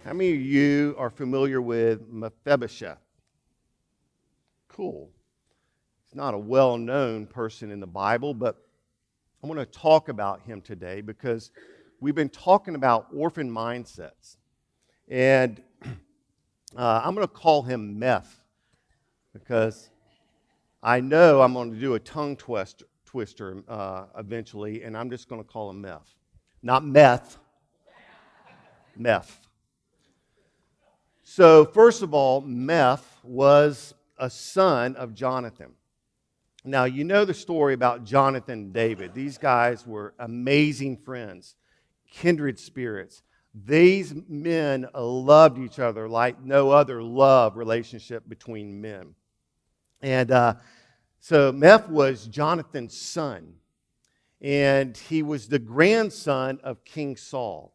How many of you are familiar with Mephibosheth? Cool. He's not a well-known person in the Bible, but I want to talk about him today because we've been talking about orphan mindsets. And I'm going to call him Meth because I know I'm going to do a tongue twister eventually, and I'm just going to call him Meth. Not meth, Meth. So, first of all, Meth was a son of Jonathan. Now, you know the story about Jonathan and David. These guys were amazing friends, kindred spirits. These men loved each other like no other love relationship between men. And so Meth was Jonathan's son, and he was the grandson of King Saul.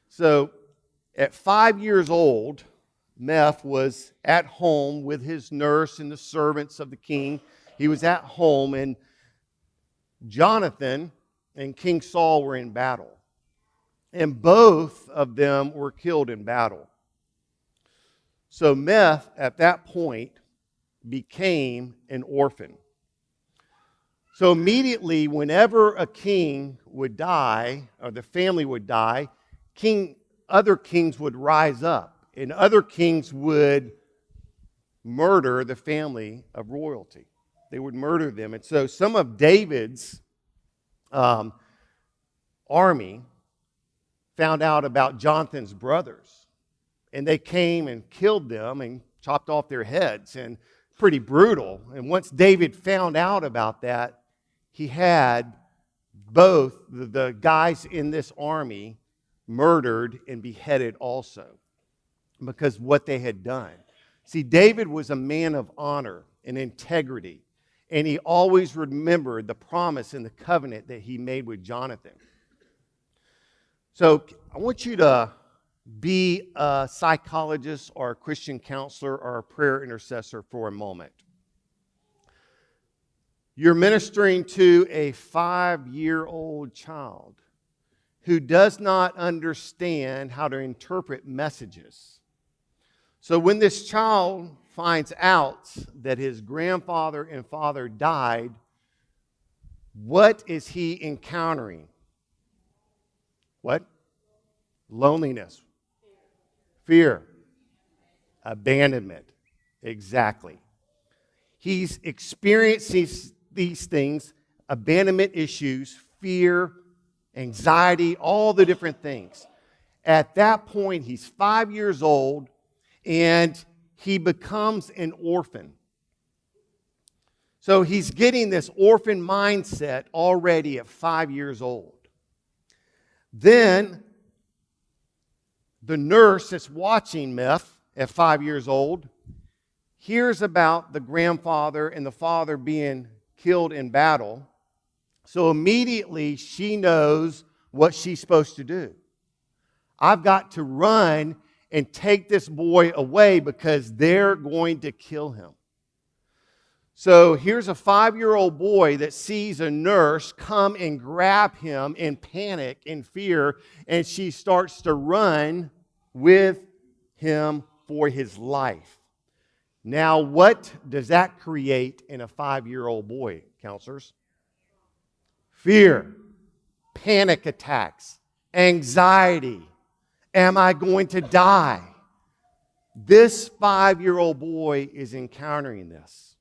So at 5 years old, Meth was at home with his nurse and the servants of the king. He was at home, and Jonathan and King Saul were in battle. And both of them were killed in battle. So Meth, at that point, became an orphan. So immediately, whenever a king would die, or the family would die, other kings would rise up, and other kings would murder the family of royalty. They would murder them. And so some of David's army found out about Jonathan's brothers, and they came and killed them and chopped off their heads, and pretty brutal. And once David found out about that, he had both the guys in this army murdered and beheaded also because what they had done. See, David was a man of honor and integrity, and he always remembered the promise and the covenant that he made with Jonathan. So I want you to be a psychologist or a Christian counselor or a prayer intercessor for a moment. You're ministering to a 5-year-old child who does not understand how to interpret messages. So when this child finds out that his grandfather and father died, what is he encountering? What? Loneliness. Fear. Abandonment. Exactly. He's experiencing these things, abandonment issues, fear, anxiety, all the different things. At that point, he's 5 years old, and he becomes an orphan. So he's getting this orphan mindset already at 5 years old. Then the nurse that's watching Meth at 5 years old hears about the grandfather and the father being killed in battle. So immediately she knows what she's supposed to do. I've got to run and take this boy away because they're going to kill him. So here's a 5-year-old boy that sees a nurse come and grab him in panic and fear, and she starts to run with him for his life. Now, what does that create in a 5-year-old boy, counselors? Fear, panic attacks, anxiety. Am I going to die? This 5-year-old boy is encountering this.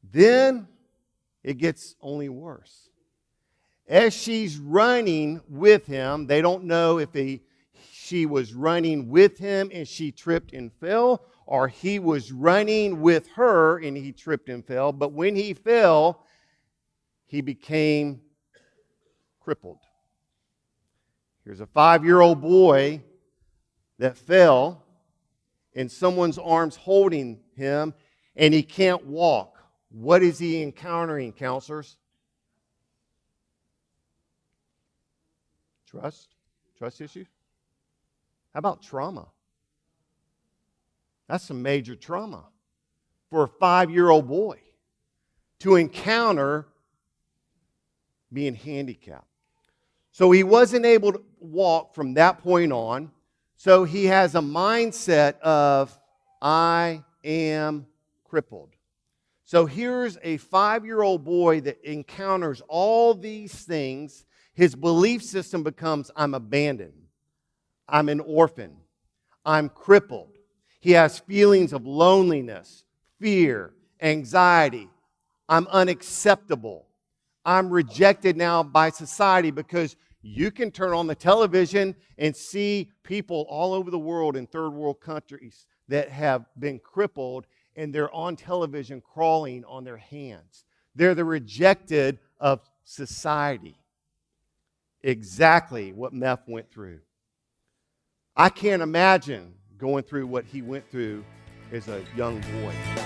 Then it gets only worse. As she's running with him, they don't know if she was running with him and she tripped and fell, or he was running with her and he tripped and fell. But when he fell, he became crippled. Here's a 5-year-old boy that fell, and someone's arms holding him, and he can't walk. What is he encountering, counselors? Trust issues? How about trauma? That's some major trauma for a 5-year-old boy to encounter being handicapped. So he wasn't able to walk from that point on. So he has a mindset of, I am crippled. So here's a 5-year-old boy that encounters all these things. His belief system becomes, I'm abandoned. I'm an orphan. I'm crippled. He has feelings of loneliness, fear, anxiety. I'm unacceptable. I'm rejected now by society, because you can turn on the television and see people all over the world in third world countries that have been crippled, and they're on television crawling on their hands. They're the rejected of society. Exactly what Meth went through. I can't imagine going through what he went through as a young boy.